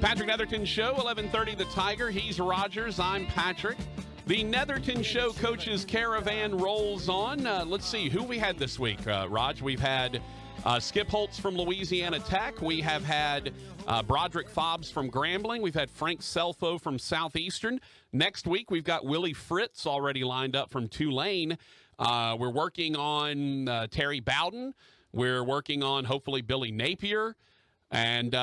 Patrick Netherton Show, 11:30 The Tiger. He's Rogers. I'm Patrick. The Netherton Show Coaches Caravan rolls on. Let's see who we had this week, Raj. We've had Skip Holtz from Louisiana Tech. We have had Broderick Fobbs from Grambling. We've had Frank Selfo from Southeastern. Next week, we've got Willie Fritz already lined up from Tulane. We're working on Terry Bowden. We're working on, hopefully, Billy Napier. And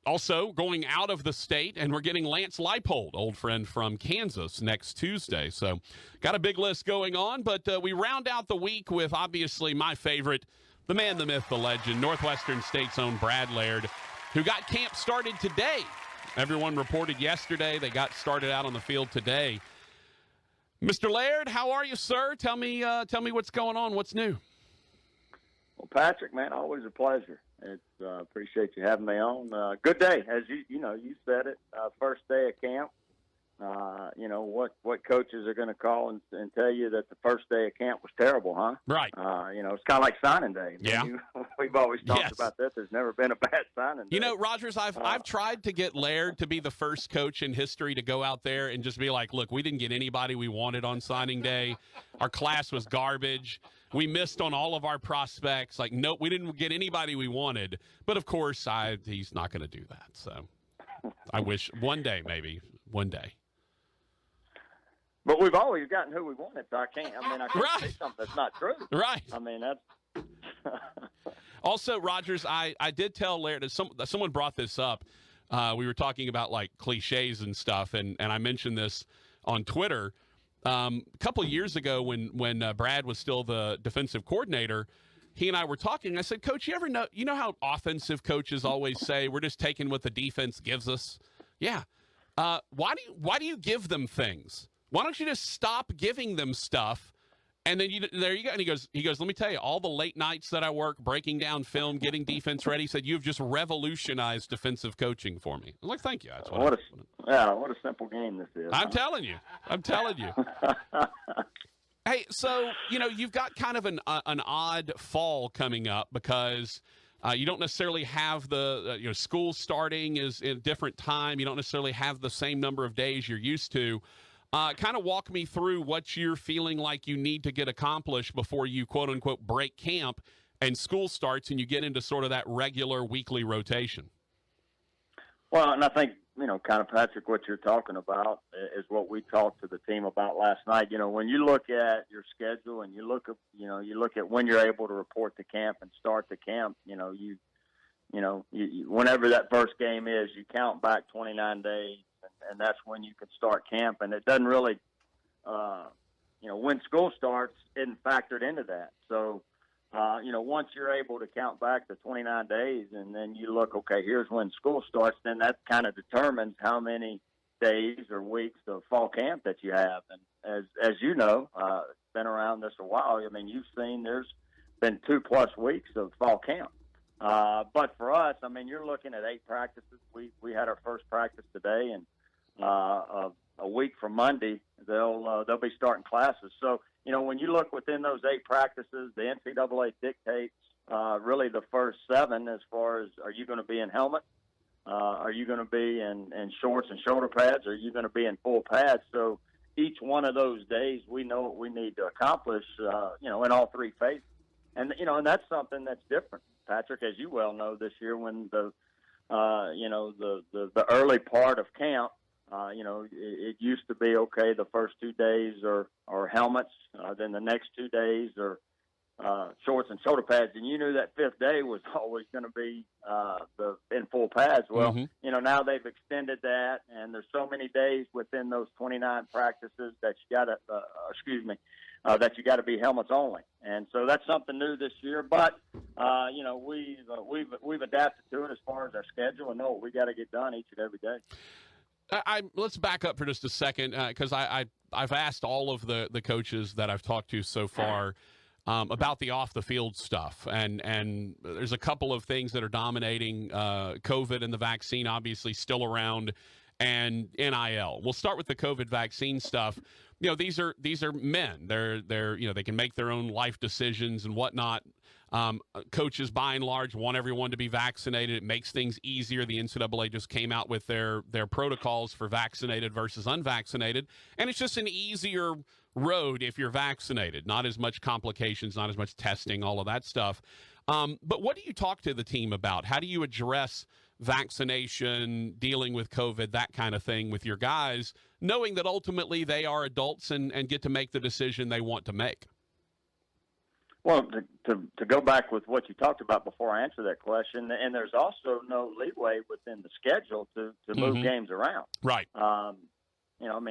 also going out of the state, and we're getting Lance Leipold, old friend from Kansas, next Tuesday. So got a big list going on, but we round out the week with, obviously, my favorite, the man, the myth, the legend, Northwestern State's own Brad Laird, who got camp started today. Everyone reported yesterday. They got started out on the field today. Mr. Laird, how are you, sir? Tell me what's going on. What's new? Well, Patrick, man, always a pleasure. It's appreciate you having me on. Good day, as you said it. First day of camp. What coaches are going to call and tell you that the first day of camp was terrible, huh? Right. It's kind of like signing day. Yeah. We've always talked about this. There's never been a bad signing day. Rogers, I've tried to get Laird to be the first coach in history to go out there and just be like, look, we didn't get anybody we wanted on signing day. Our class was garbage. We missed on all of our prospects. Like, nope, we didn't get anybody we wanted. But, of course, he's not going to do that. So I wish one day, maybe, one day. But we've always gotten who we wanted, so I can't right. say something that's not true. Right. I mean, that's – Also, Rogers, I did tell Laird, someone brought this up. We were talking about, like, cliches and stuff, and I mentioned this on Twitter. A couple of years ago when Brad was still the defensive coordinator, he and I were talking. I said, Coach, you know how offensive coaches always say, we're just taking what the defense gives us? Yeah. Why do you give them things? Why don't you just stop giving them stuff? And then there you go. And he goes, let me tell you, all the late nights that I work, breaking down film, getting defense ready, he said, you've just revolutionized defensive coaching for me. I'm like, thank you. That's what a simple game this is. I'm telling you. Hey, so, you've got kind of an odd fall coming up because you don't necessarily have the, school starting is in a different time. You don't necessarily have the same number of days you're used to. Kind of walk me through what you're feeling like you need to get accomplished before you, quote unquote, break camp and school starts and you get into sort of that regular weekly rotation. Well, and I think, kind of, Patrick, what you're talking about is what we talked to the team about last night. When you look at your schedule and you look at when you're able to report to camp and start the camp, whenever that first game is, you count back 29 days. And that's when you can start camp. And it doesn't really, when school starts isn't factored into that. So, once you're able to count back the 29 days and then you look, okay, here's when school starts, then that kind of determines how many days or weeks of fall camp that you have. And as you know, been around this a while, I mean, you've seen there's been 2+ weeks of fall camp. But for us, I mean, you're looking at 8 practices. We had our first practice today, and a week from Monday, they'll be starting classes. So, when you look within those 8 practices, the NCAA dictates really the first 7 as far as, are you going to be in helmet? Are you going to be in shorts and shoulder pads? Are you going to be in full pads? So each one of those days, we know what we need to accomplish, in all 3 phases. And, and that's something that's different, Patrick, as you well know, this year when the early part of camp, it used to be, okay, the first 2 days are helmets, then the next 2 days are shorts and shoulder pads, and you knew that 5th day was always going to be in full pads. Well, now they've extended that, and there's so many days within those 29 practices that you got to, that you got to be helmets only, and so that's something new this year. But we've adapted to it as far as our schedule, and know what we got to get done each and every day. Let's back up for just a second because I've asked all of the coaches that I've talked to so far about the off the field stuff, and there's a couple of things that are dominating COVID and the vaccine, obviously still around, and NIL. We'll start with the COVID vaccine stuff. These are men. They're they can make their own life decisions and whatnot. Coaches, by and large, want everyone to be vaccinated. It makes things easier. The NCAA just came out with their protocols for vaccinated versus unvaccinated, and it's just an easier road if you're vaccinated. Not as much complications, not as much testing, all of that stuff. But what do you talk to the team about? How do you address vaccination, dealing with COVID, that kind of thing with your guys, knowing that ultimately they are adults and get to make the decision they want to make? Well, to go back with what you talked about before I answer that question, and there's also no leeway within the schedule to move games around. Right.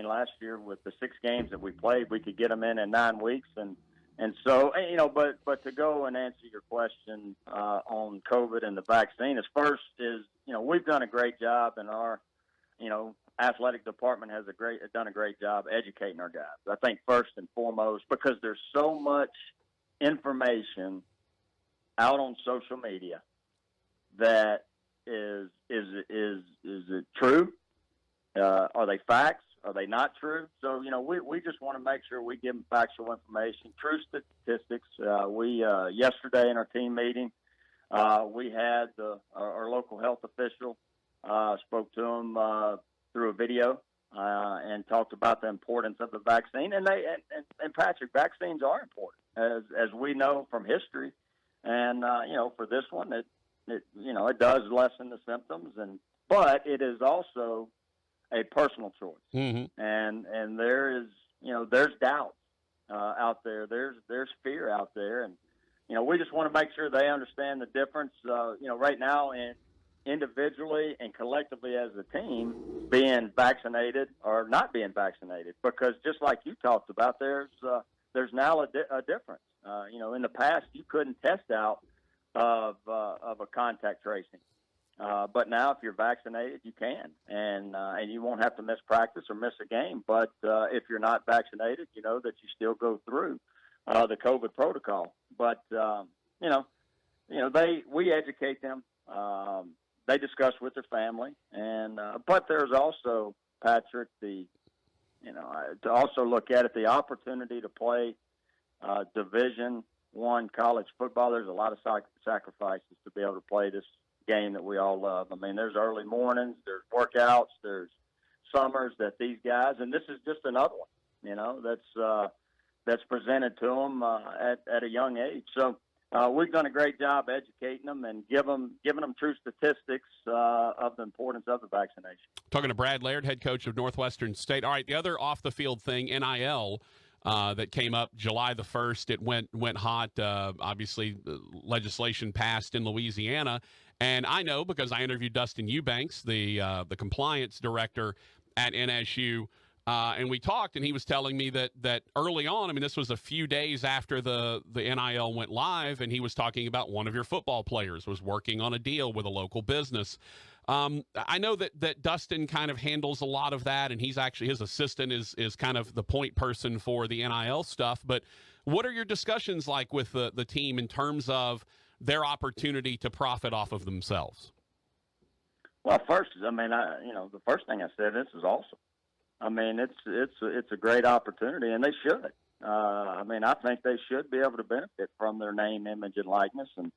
Last year with the 6 games that we played, we could get them in 9 weeks, and so but to go and answer your question on COVID and the vaccine, we've done a great job, and our athletic department has done a great job educating our guys. I think first and foremost, because there's so much information out on social media that is it true? Are they facts? Are they not true? So, we just want to make sure we give them factual information, true statistics. Yesterday in our team meeting, we had our local health official, spoke to them through a video, and talked about the importance of the vaccine. And Patrick, vaccines are important, as we know from history. And, for this one, it does lessen the symptoms, but it is also a personal choice. Mm-hmm. And there's doubt out there. There's fear out there. And, we just want to make sure they understand the difference, right now individually and collectively as a team, being vaccinated or not being vaccinated, because just like you talked about, there's now a difference. In the past you couldn't test out of a contact tracing, but now if you're vaccinated, you can, and you won't have to miss practice or miss a game. But if you're not vaccinated, that you still go through the COVID protocol. But we educate them. They discuss with their family, and but there's also, Patrick, to also look at it, the opportunity to play Division I college football. There's a lot of sacrifices to be able to play this game that we all love. I mean, there's early mornings, there's workouts, there's summers that these guys, and this is just another one, that's presented to them at a young age. So. We've done a great job educating them and giving them true statistics of the importance of the vaccination. Talking to Brad Laird, head coach of Northwestern State. All right, the other off-the-field thing, NIL, that came up July the 1st. It went hot. Obviously, legislation passed in Louisiana. And I know because I interviewed Dustin Eubanks, the compliance director at NSU, and we talked, and he was telling me that early on, I mean, this was a few days after the NIL went live, and he was talking about one of your football players was working on a deal with a local business. I know that Dustin kind of handles a lot of that, and he's actually, his assistant is kind of the point person for the NIL stuff. But what are your discussions like with the team in terms of their opportunity to profit off of themselves? Well, first, the first thing I said, this is awesome. I mean, it's a great opportunity, and they should. I think they should be able to benefit from their name, image, and likeness. And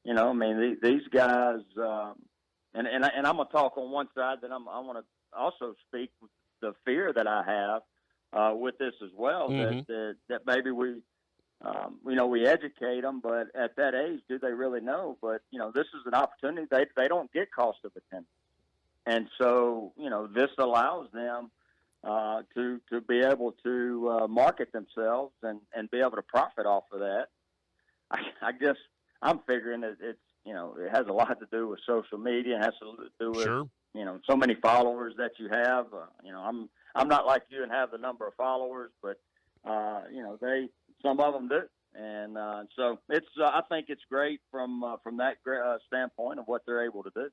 these guys. And I'm gonna talk on one side. Then I want to also speak with the fear that I have with this as well. Mm-hmm. That maybe we educate them, but at that age, do they really know? But this is an opportunity. They don't get cost of attendance, and so this allows them to be able to market themselves and be able to profit off of that. I guess I'm figuring that it has a lot to do with social media. It has to do with, sure. So many followers that you have. I'm not like you and have the number of followers, but some of them do. And so I think it's great from that standpoint of what they're able to do.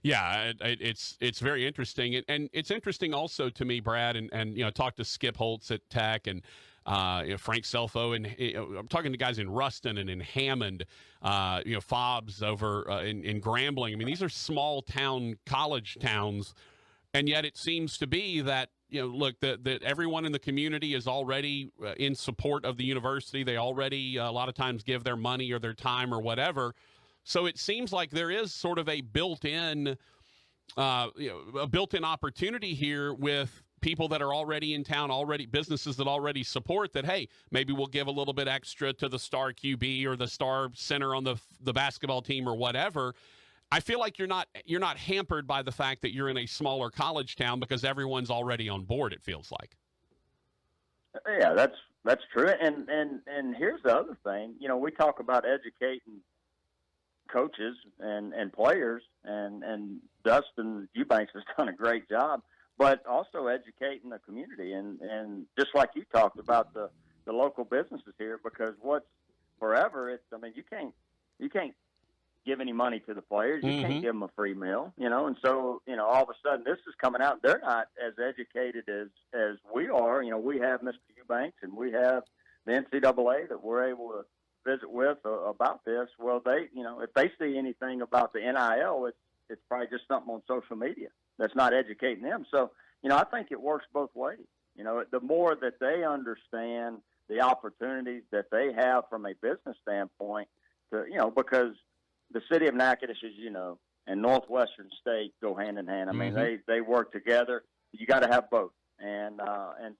Yeah, it's very interesting, and it's interesting also to me, Brad, and talk to Skip Holtz at Tech and Frank Selfo, and I'm talking to guys in Ruston and in Hammond, Fobbs over in Grambling. I mean, these are small town college towns, and yet it seems to be that look, that everyone in the community is already in support of the university. They already a lot of times give their money or their time or whatever. So it seems like there is sort of a built-in opportunity here with people that are already in town, businesses that already support that. Hey, maybe we'll give a little bit extra to the star QB or the star center on the basketball team or whatever. I feel like you're not hampered by the fact that you're in a smaller college town because everyone's already on board. It feels like. Yeah, that's true. And here's the other thing. We talk about educating coaches and players, and Dustin Eubanks has done a great job, but also educating the community. And just like you talked about the local businesses here, because what's forever, you can't give any money to the players. You can't give them a free meal, and so, all of a sudden this is coming out. They're not as educated as we are. We have Mr. Eubanks and we have the NCAA that we're able to visit with about this. Well, they, if they see anything about the NIL, it's probably just something on social media that's not educating them. So, I think it works both ways. The more that they understand the opportunities that they have from a business standpoint because the city of Natchitoches, and Northwestern State go hand in hand. I mean, they work together. You got to have both. And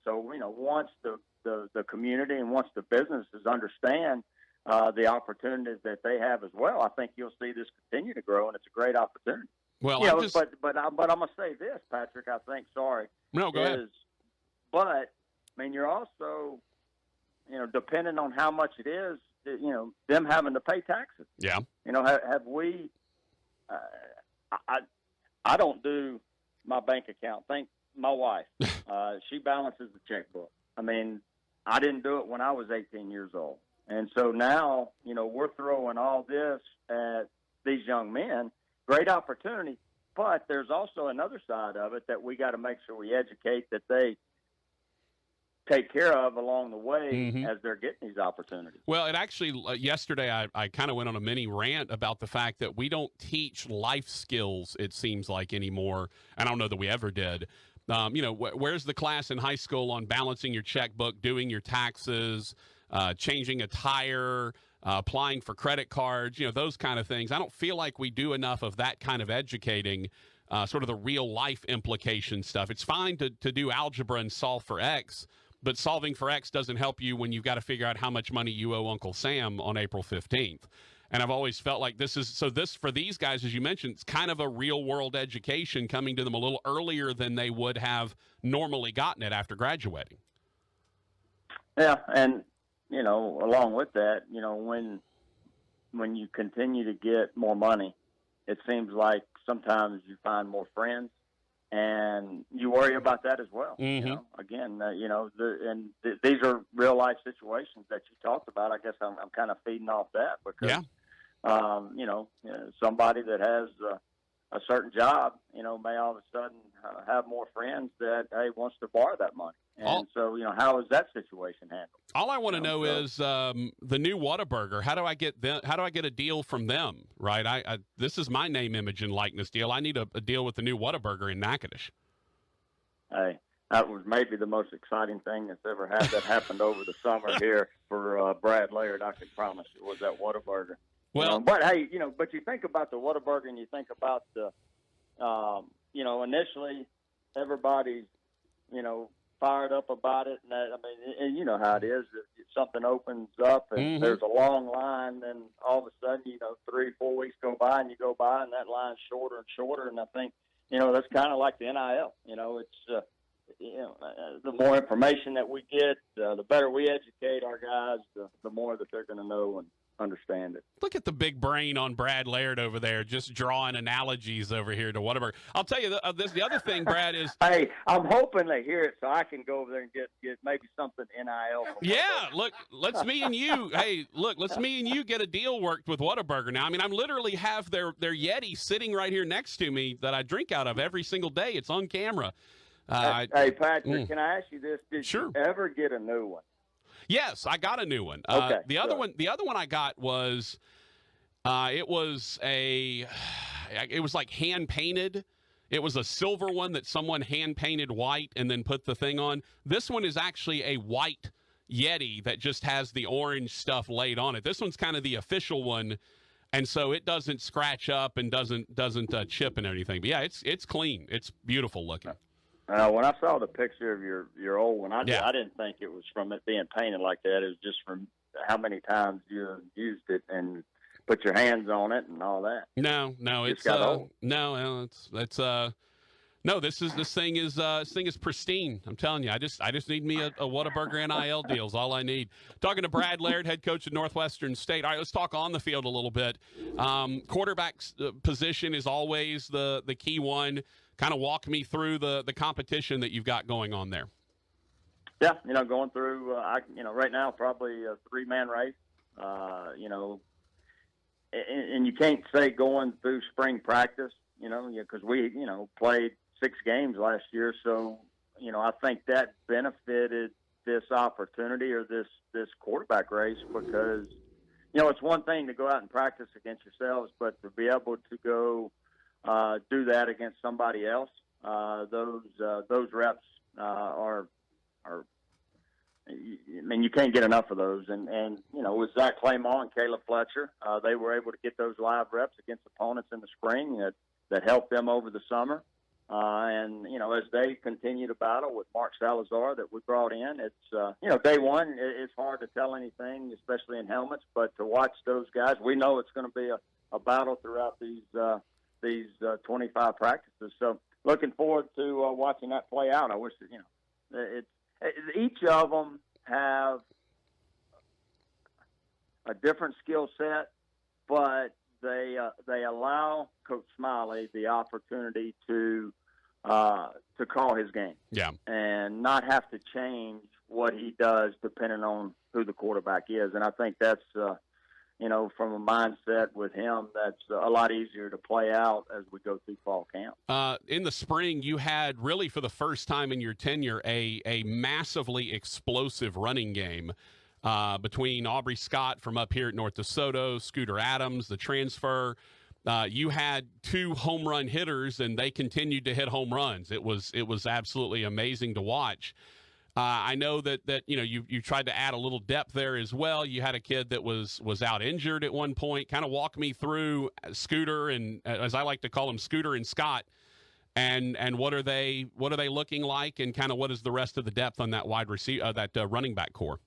so, once the community and once the businesses understand the opportunities that they have as well, I think you'll see this continue to grow, and it's a great opportunity. Well, but I'm gonna say this, Patrick. I think. Sorry. No, go ahead. But you're also, depending on how much it is, them having to pay taxes. Yeah. Have we? I don't do my bank account. Thank my wife. She balances the checkbook. I didn't do it when I was 18 years old. And so now, we're throwing all this at these young men. Great opportunity, but there's also another side of it that we got to make sure we educate that they take care of along the way as they're getting these opportunities. Well, it actually, yesterday I kind of went on a mini rant about the fact that we don't teach life skills, it seems like, anymore. I don't know that we ever did. Where's the class in high school on balancing your checkbook, doing your taxes, changing a tire, applying for credit cards, those kind of things. I don't feel like we do enough of that kind of educating, sort of the real life implication stuff. It's fine to do algebra and solve for X, but solving for X doesn't help you when you've got to figure out how much money you owe Uncle Sam on April 15th. And I've always felt like this for these guys, as you mentioned, it's kind of a real world education coming to them a little earlier than they would have normally gotten it after graduating. Yeah. And, along with that, when you continue to get more money, it seems like sometimes you find more friends, and you worry about that as well. Again, these are real life situations that you talked about. I guess I'm kind of feeding off that because, somebody that has a certain job, may all of a sudden have more friends that wants to borrow that money. And so, how is that situation handled? All I want to know is the new Whataburger. How do I get a deal from them? Right. This is my name, image, and likeness deal. I need a deal with the new Whataburger in Natchitoches. Hey, that was maybe the most exciting thing that's ever happened over the summer here for Brad Laird. I can promise you, was that Whataburger. Well, but hey, but you think about the Whataburger and you think about the, initially everybody's, fired up about it, and that, and you know how it is. If something opens up and there's a long line, then all of a sudden, 3-4 weeks go by, and you go by, and that line's shorter and shorter. And I think, that's kind of like the NIL. It's the more information that we get, the better we educate our guys, the more that they're going to know and understand it. Look at the big brain on Brad Laird over there, just drawing analogies over here to Whataburger. I'll tell you, the other thing, Brad, is... Hey, I'm hoping they hear it so I can go over there and get maybe something NIL. Yeah, look, let's me and you get a deal worked with Whataburger now. I literally have their Yeti sitting right here next to me that I drink out of every single day. It's on camera. Hey, Patrick, can I ask you this? Did Sure. you ever get a new one? Yes, I got a new one. Okay, the other one I got was it was like hand painted. It was a silver one that someone hand-painted white and then put the thing on. This one is actually a white Yeti that just has the orange stuff laid on it. This one's kind of the official one, and so it doesn't scratch up and doesn't chip and everything. But, yeah, it's clean. It's beautiful looking. When I saw the picture of your old one, I didn't think it was from it being painted like that. It was just from how many times you used it and put your hands on it and all that. No, it's this thing is pristine. I'm telling you, I just need me a Whataburger NIL deal is all I need. Talking to Brad Laird, head coach at Northwestern State. All right, let's talk on the field a little bit. Quarterback's position is always the key one. Kind of walk me through the competition that you've got going on there. Yeah, going through, right now probably a 3-man race. And you can't say going through spring practice, because we, played 6 games last year. So, I think that benefited this opportunity or this quarterback race because, it's one thing to go out and practice against yourselves, but to be able to go do that against somebody else, those reps are you can't get enough of those. And with Zach Claymore and Caleb Fletcher, they were able to get those live reps against opponents in the spring that helped them over the summer. And as they continue to battle with Mark Salazar that we brought in, it's, day one, it's hard to tell anything, especially in helmets, but to watch those guys, we know it's going to be a battle throughout these 25 practices. So looking forward to watching that play out. I wish that, each of them have a different skill set, but they allow Coach Smiley the opportunity to call his game, and not have to change what he does depending on who the quarterback is. And I think that's from a mindset with him, that's a lot easier to play out as we go through fall camp. In the spring, you had really for the first time in your tenure a massively explosive running game between Aubrey Scott from up here at North DeSoto, Scooter Adams, the transfer. You had 2 home run hitters, and they continued to hit home runs. It was absolutely amazing to watch. I know that you tried to add a little depth there as well. You had a kid that was out injured at one point. Kind of walk me through Scooter and, as I like to call them, Scooter and Scott, and what are they looking like, and kind of what is the rest of the depth on that running back core?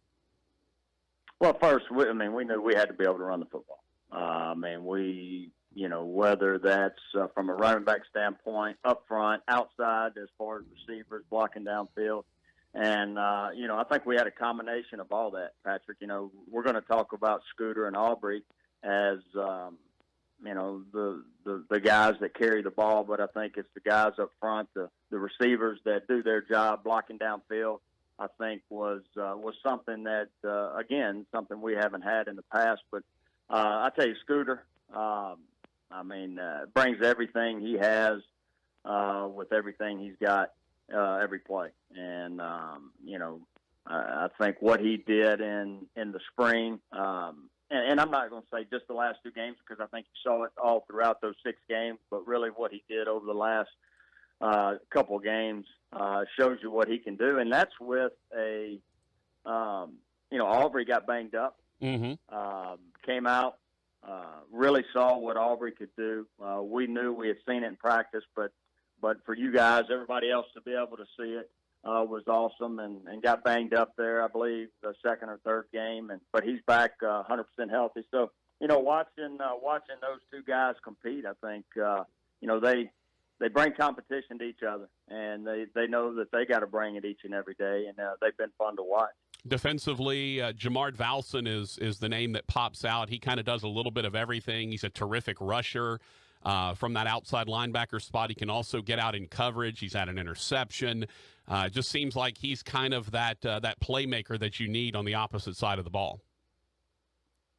Well, first, we knew we had to be able to run the football. Whether that's from a running back standpoint, up front, outside, as far as receivers blocking downfield. And, I think we had a combination of all that, Patrick. We're going to talk about Scooter and Aubrey as, the guys that carry the ball, but I think it's the guys up front, the receivers that do their job blocking downfield, I think was something that, again, something we haven't had in the past. But I tell you, Scooter, brings everything he has with everything he's got. Every play. And, I think what he did in the spring, and I'm not going to say just the last 2 games because I think you saw it all throughout those 6 games, but really what he did over the last couple of games shows you what he can do. And that's with Aubrey got banged up, came out, really saw what Aubrey could do. We knew we had seen it in practice, but for you guys, everybody else to be able to see it was awesome, and got banged up there, I believe, the 2nd or 3rd game, but he's back 100% healthy. So, watching those 2 guys compete, I think, they bring competition to each other, and they know that they got to bring it each and every day, and they've been fun to watch. Defensively, Jamard Valson is the name that pops out. He kind of does a little bit of everything. He's a terrific rusher. From that outside linebacker spot, he can also get out in coverage. He's had an interception. It just seems like he's kind of that playmaker that you need on the opposite side of the ball.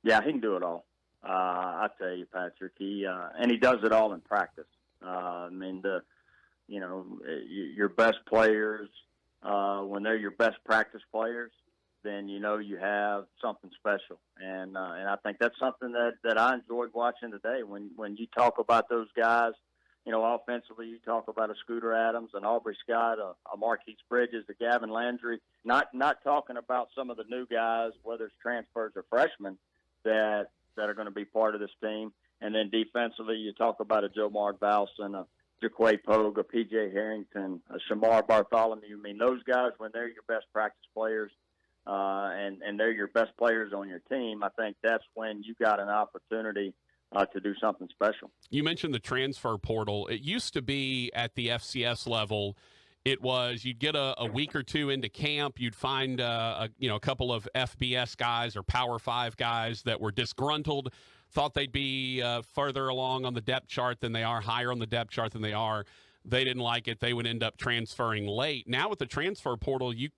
Yeah, he can do it all. I tell you, Patrick, he does it all in practice. Your best players, when they're your best practice players, then you have something special. And I think that's something that I enjoyed watching today. When you talk about those guys, offensively, you talk about a Scooter Adams, an Aubrey Scott, a Marquise Bridges, a Gavin Landry. Not talking about some of the new guys, whether it's transfers or freshmen, that are going to be part of this team. And then defensively, you talk about a Joe Mark Valson, a Jaquay Pogue, a P.J. Harrington, a Shamar Bartholomew. I mean, those guys, when they're your best practice players and they're your best players on your team, I think that's when you got an opportunity to do something special. You mentioned the transfer portal. It used to be at the FCS level. It was you'd get a week or two into camp, you'd find a couple of FBS guys or Power 5 guys that were disgruntled, thought they'd be further along on the depth chart than they are, higher on the depth chart than they are. They didn't like it. They would end up transferring late. Now with the transfer portal, you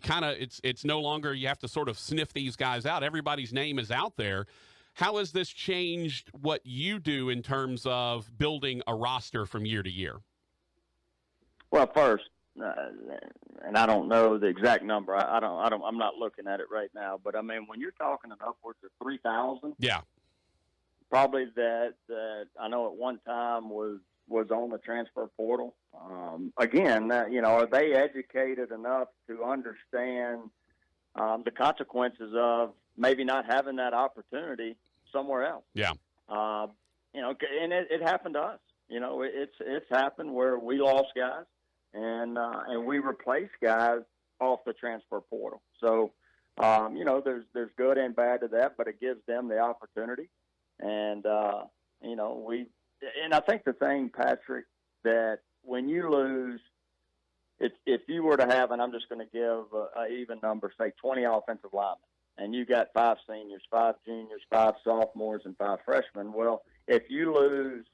kind of it's no longer you have to sort of sniff these guys out. Everybody's name is out there. How has this changed what you do in terms of building a roster from year to year? Well, first, and I don't know the exact number. I'm not looking at it right now. But I mean, when you're talking upwards of 3,000, yeah, probably that I know at one time was on the transfer portal. Again, are they educated enough to understand the consequences of maybe not having that opportunity somewhere else? Yeah. And it happened to us. It's happened where we lost guys and we replaced guys off the transfer portal. So, there's good and bad to that, but it gives them the opportunity. And, and I think the thing, Patrick, that when you lose, if you were to have, and I'm just going to give an even number, say 20 offensive linemen, and you got 5 seniors, 5 juniors, 5 sophomores, and 5 freshmen. Well, if you lose,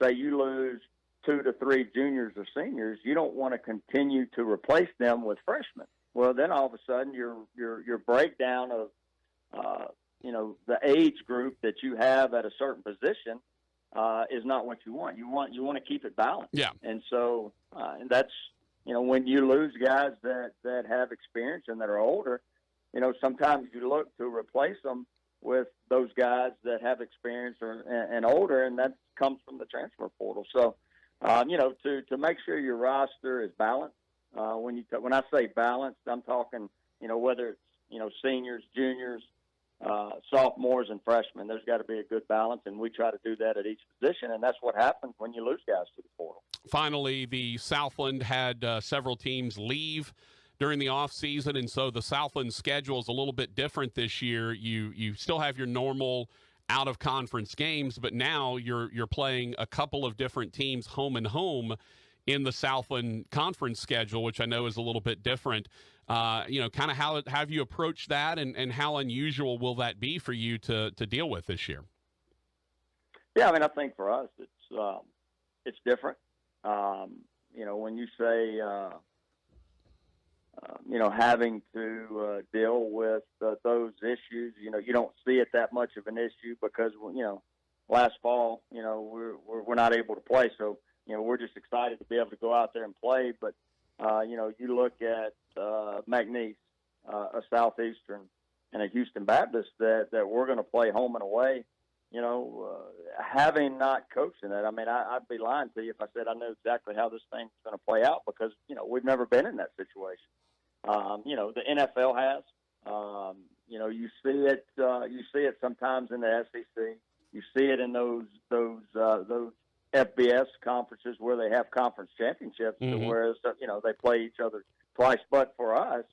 say you lose 2 to 3 juniors or seniors, you don't want to continue to replace them with freshmen. Well, then all of a sudden your breakdown of the age group that you have at a certain position is not what you want. You want to keep it balanced. Yeah. And so that's when you lose guys that have experience and that are older. Sometimes you look to replace them with those guys that have experience and older, and that comes from the transfer portal. So, to make sure your roster is balanced. When I say balanced, I'm talking, whether it's seniors, juniors, sophomores, and freshmen. There's got to be a good balance, and we try to do that at each position, and that's what happens when you lose guys to the portal. Finally, the Southland had several teams leave during the offseason, and so the Southland schedule is a little bit different this year. You still have your normal out-of-conference games, but now you're playing a couple of different teams home and home in the Southland Conference schedule, which I know is a little bit different. Kind of how have you approached that, and how unusual will that be for you to deal with this year? Yeah, I mean, I think for us it's different. When you say having to deal with those issues, you don't see it that much of an issue because, last fall, we're not able to play. So, we're just excited to be able to go out there and play. But, you look at McNeese, a Southeastern, and a Houston Baptist that we're going to play home and away. Having not coached in that, I mean, I'd be lying to you if I said I knew exactly how this thing's going to play out because, we've never been in that situation. The NFL has. You see it sometimes in the SEC. You see it in those FBS conferences where they have conference championships, mm-hmm. whereas they play each other twice. But for us,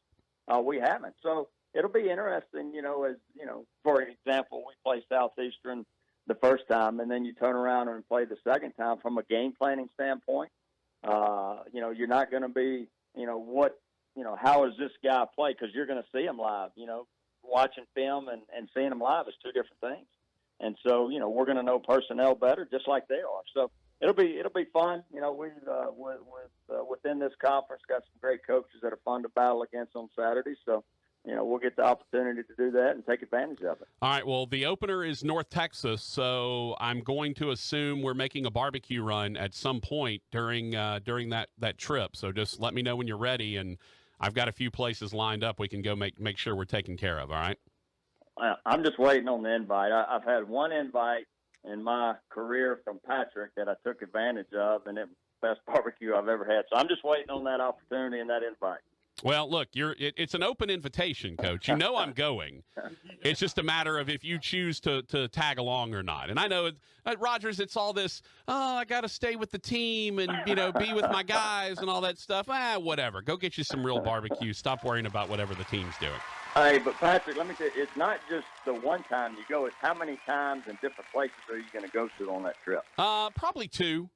we haven't. So it'll be interesting. For example, we play Southeastern the first time, and then you turn around and play the second time. From a game planning standpoint, you're not going to be, how does this guy play? Because you're going to see him live. Watching film and seeing him live is two different things. And so, we're going to know personnel better, just like they are. So it'll be fun. Within this conference, got some great coaches that are fun to battle against on Saturday. So, we'll get the opportunity to do that and take advantage of it. All right. Well, the opener is North Texas, so I'm going to assume we're making a barbecue run at some point during that trip. So just let me know when you're ready, and I've got a few places lined up we can go make sure we're taken care of. All right. I'm just waiting on the invite. I've had one invite in my career from Patrick that I took advantage of, and it was the best barbecue I've ever had. So I'm just waiting on that opportunity and that invite. Well, look, it's an open invitation, Coach. You know I'm going. It's just a matter of if you choose to tag along or not. And I know at Rogers, it's all this, oh, I got to stay with the team and, be with my guys and all that stuff. Whatever. Go get you some real barbecue. Stop worrying about whatever the team's doing. Hey, but Patrick, let me tell you, it's not just the one time you go. It's how many times and different places are you going to go to on that trip? Probably two.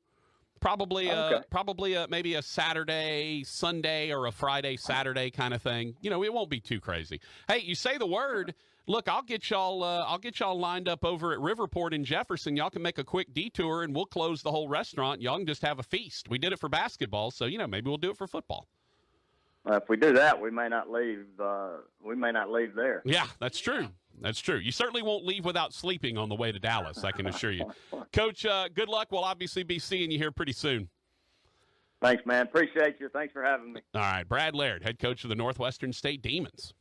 Probably maybe a Saturday, Sunday, or a Friday, Saturday kind of thing. It won't be too crazy. Hey, you say the word. Look, I'll get y'all lined up over at Riverport in Jefferson. Y'all can make a quick detour, and we'll close the whole restaurant. Y'all can just have a feast. We did it for basketball, so maybe we'll do it for football. If we do that, we may not leave. We may not leave there. Yeah, that's true. That's true. You certainly won't leave without sleeping on the way to Dallas, I can assure you. Coach, good luck. We'll obviously be seeing you here pretty soon. Thanks, man. Appreciate you. Thanks for having me. All right, Brad Laird, head coach of the Northwestern State Demons.